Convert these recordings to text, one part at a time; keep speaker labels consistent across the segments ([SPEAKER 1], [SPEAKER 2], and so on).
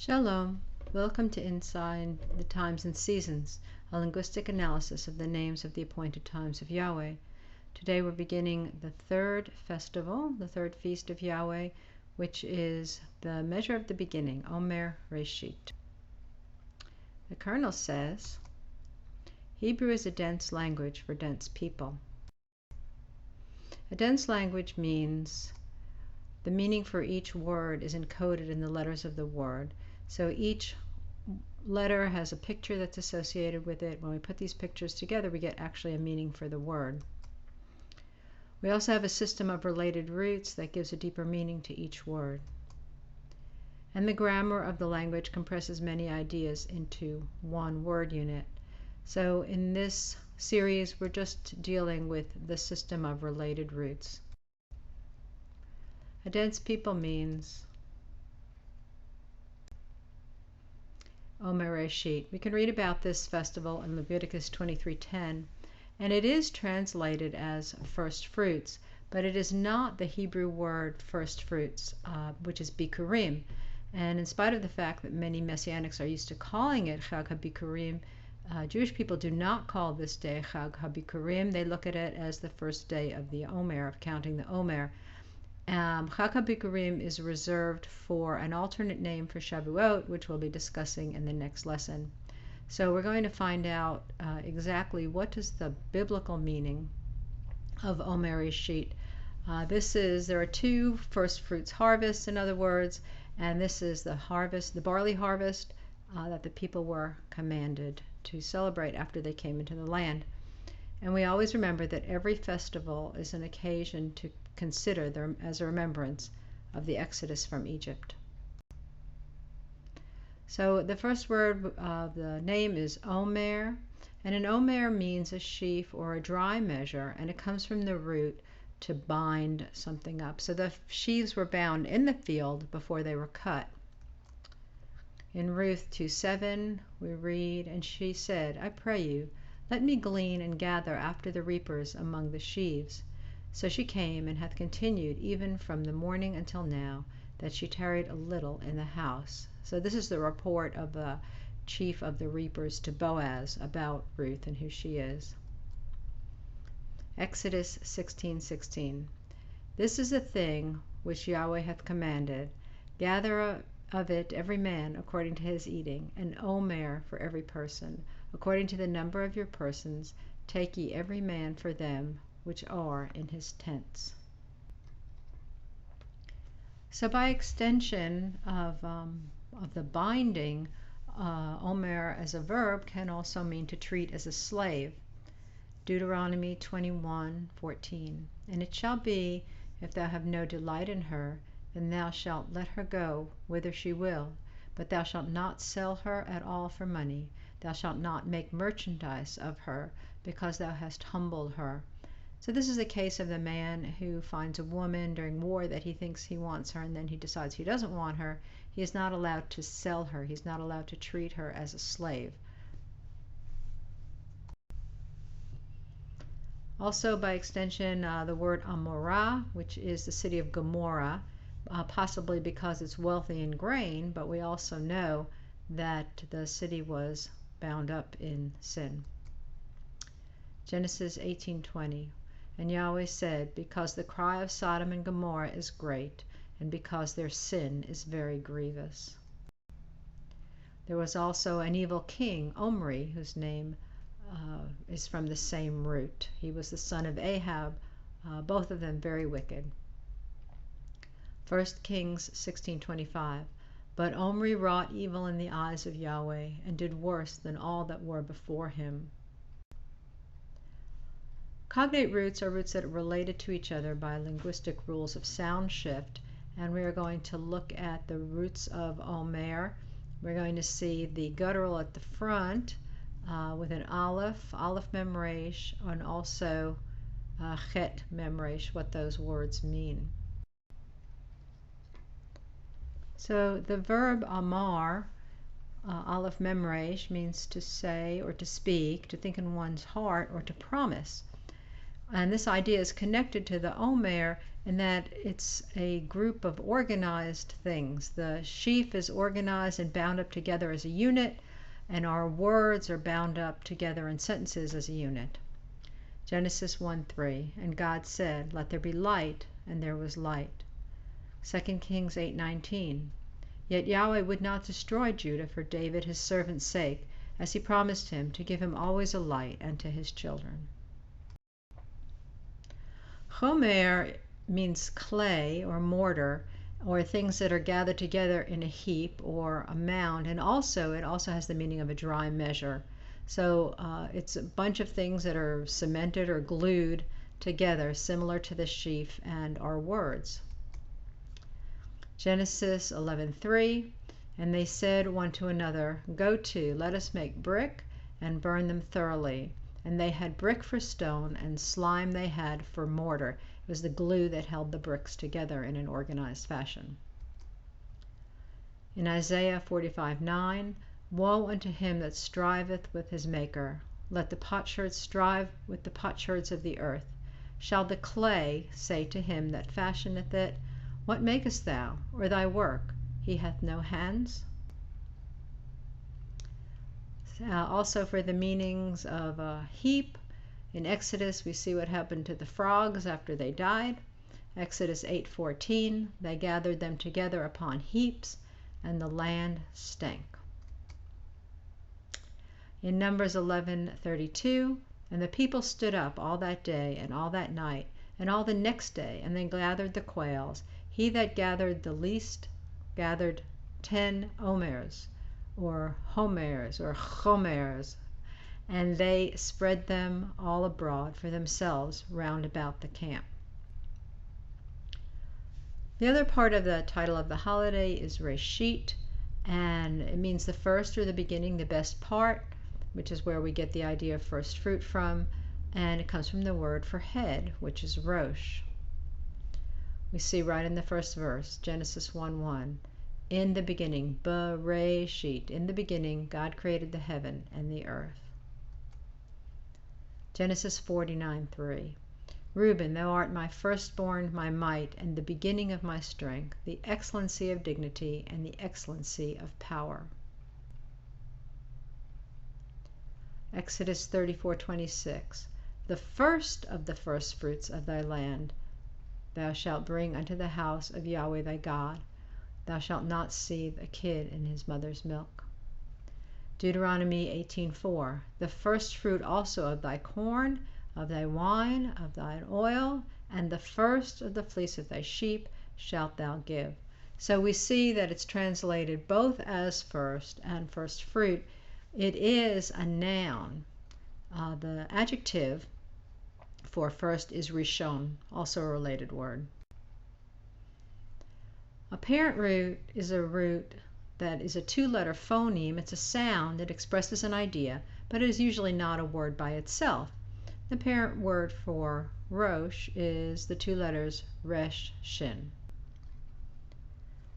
[SPEAKER 1] Shalom. Welcome to Inside the Times and Seasons, a linguistic analysis of the names of the appointed times of Yahweh. Today we're beginning the third festival, the third feast of Yahweh, which is the measure of the beginning, Omer Reisheet. The Colonel says, Hebrew is a dense language for dense people. A dense language means the meaning for each word is encoded in the letters of the word. So each letter has a picture that's associated with it. When we put these pictures together, we get actually a meaning for the word. We also have a system of related roots that gives a deeper meaning to each word. And the grammar of the language compresses many ideas into one word unit. So in this series, we're just dealing with the system of related roots. A dense people means Omer Reisheet. We can read about this festival in Leviticus 23:10, and it is translated as first fruits, but it is not the Hebrew word first fruits, which is Bikurim. And in spite of the fact that many Messianics are used to calling it Chag HaBikurim, Jewish people do not call this day Chag HaBikurim. They look at it as the first day of the Omer, of counting the Omer. Chag HaBikurim is reserved for an alternate name for Shavuot, which we'll be discussing in the next lesson. So we're going to find out exactly what is the biblical meaning of Omer Reisheet. There are two first fruits harvests, in other words, and this is the harvest, the barley harvest that the people were commanded to celebrate after they came into the land. And we always remember that every festival is an occasion to consider them as a remembrance of the Exodus from Egypt. So the first word of the name is Omer, and an Omer means a sheaf or a dry measure, and it comes from the root to bind something up. So the sheaves were bound in the field before they were cut. In Ruth 2:7 we read, "And she said, I pray you, let me glean and gather after the reapers among the sheaves. So she came, and hath continued even from the morning until now, that she tarried a little in the house." So this is the report of the chief of the reapers to Boaz about Ruth and who she is. Exodus 16:16. "This is the thing which Yahweh hath commanded. Gather of it every man according to his eating, an omer for every person. According to the number of your persons, take ye every man for them which are in his tents." So by extension of the binding, Omer as a verb can also mean to treat as a slave. Deuteronomy 21:14. "And it shall be, if thou have no delight in her, then thou shalt let her go whither she will, but thou shalt not sell her at all for money. Thou shalt not make merchandise of her, because thou hast humbled her." So this is the case of the man who finds a woman during war that he thinks he wants her, and then he decides he doesn't want her. He is not allowed to sell her. He's not allowed to treat her as a slave. Also, by extension, the word Amorah, which is the city of Gomorrah, possibly because it's wealthy in grain, but we also know that the city was bound up in sin. Genesis 18:20. "And Yahweh said, because the cry of Sodom and Gomorrah is great, and because their sin is very grievous." There was also an evil king, Omri, whose name is from the same root. He was the son of Ahab, both of them very wicked. 1 Kings 16:25. "But Omri wrought evil in the eyes of Yahweh, and did worse than all that were before him." Cognate roots are roots that are related to each other by linguistic rules of sound shift, and we are going to look at the roots of Omer. We're going to see the guttural at the front with an aleph mem resh, and also chet mem resh, what those words mean. So the verb amar, aleph mem resh, means to say or to speak, to think in one's heart, or to promise. And this idea is connected to the Omer in that it's a group of organized things. The sheaf is organized and bound up together as a unit, and our words are bound up together in sentences as a unit. Genesis 1:3, and God said, "Let there be light," and there was light. 2 Kings 8:19, yet Yahweh would not destroy Judah for David his servant's sake, as he promised him to give him always a light and to his children. Omer means clay or mortar, or things that are gathered together in a heap or a mound, and it also has the meaning of a dry measure. So it's a bunch of things that are cemented or glued together, similar to the sheaf and our words. Genesis 11:3, and they said one to another, "Go to, let us make brick and burn them thoroughly." And they had brick for stone, and slime they had for mortar. It was the glue that held the bricks together in an organized fashion. In Isaiah 45:9, woe unto him that striveth with his maker. Let the potsherds strive with the potsherds of the earth. Shall the clay say to him that fashioneth it, What makest thou? Or thy work? He hath no hands. Also for the meanings of a heap, in Exodus we see what happened to the frogs after they died. Exodus 8:14, they gathered them together upon heaps, and the land stank. In Numbers 11:32, and the people stood up all that day and all that night and all the next day, and they gathered the quails. He that gathered the least gathered 10 omers, or homers, or chomers, and they spread them all abroad for themselves round about the camp. The other part of the title of the holiday is Reisheet, and it means the first or the beginning, the best part, which is where we get the idea of first fruit from, and it comes from the word for head, which is Rosh. We see right in the first verse, Genesis 1:1, in the beginning, Bereishit, in the beginning, God created the heaven and the earth. Genesis 49:3, Reuben, thou art my firstborn, my might, and the beginning of my strength, the excellency of dignity and the excellency of power. Exodus 34:26, the first of the firstfruits of thy land thou shalt bring unto the house of Yahweh thy God. Thou shalt not seethe a kid in his mother's milk. Deuteronomy 18:4, the first fruit also of thy corn, of thy wine, of thine oil, and the first of the fleece of thy sheep shalt thou give. So we see that it's translated both as first and first fruit. It is a noun. The adjective for first is rishon, also a related word. A parent root is a root that is a two-letter phoneme. It's a sound that expresses an idea, but it is usually not a word by itself. The parent word for Rosh is the two letters Resh, Shin.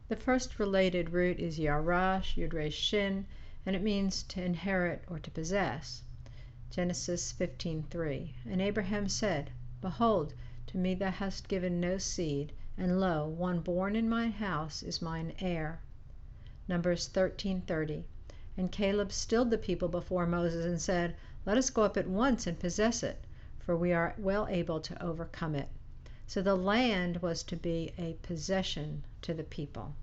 [SPEAKER 1] The first related root is Yarash, Yud Resh Shin, and it means to inherit or to possess. Genesis 15:3, and Abraham said, Behold, to me thou hast given no seed, and lo, one born in mine house is mine heir. Numbers 13:30, and Caleb stilled the people before Moses and said, Let us go up at once and possess it, for we are well able to overcome it. So the land was to be a possession to the people.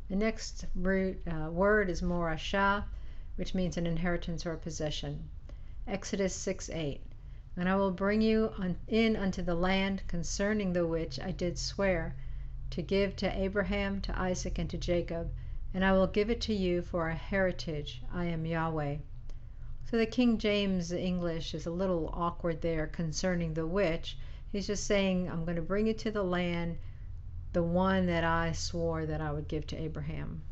[SPEAKER 1] The next word is morashah, which means an inheritance or a possession. Exodus 6:8, and I will bring you in unto the land concerning the which I did swear to give to Abraham, to Isaac, and to Jacob, and I will give it to you for a heritage. I am Yahweh. So the King James English is a little awkward there, concerning the which. He's just saying, I'm going to bring you to the land, the one that I swore that I would give to Abraham.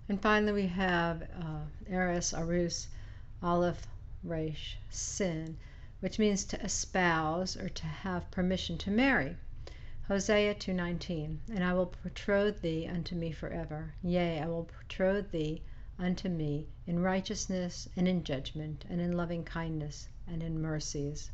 [SPEAKER 1] And finally we have Eres, Arus, Aleph, Resh, Sin, which means to espouse or to have permission to marry. Hosea 2:19, and I will betroth thee unto me forever. Yea, I will betroth thee unto me in righteousness and in judgment and in loving kindness. and in mercies.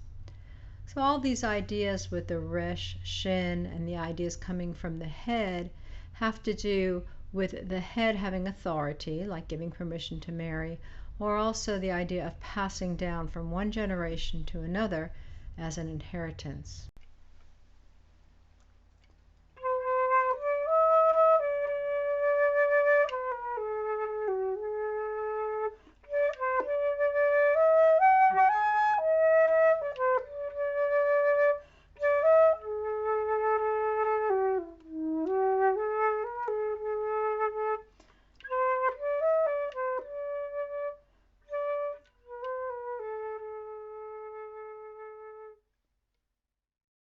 [SPEAKER 1] So all these ideas with the resh, shin, and the ideas coming from the head have to do with the head having authority, like giving permission to marry, or also the idea of passing down from one generation to another as an inheritance.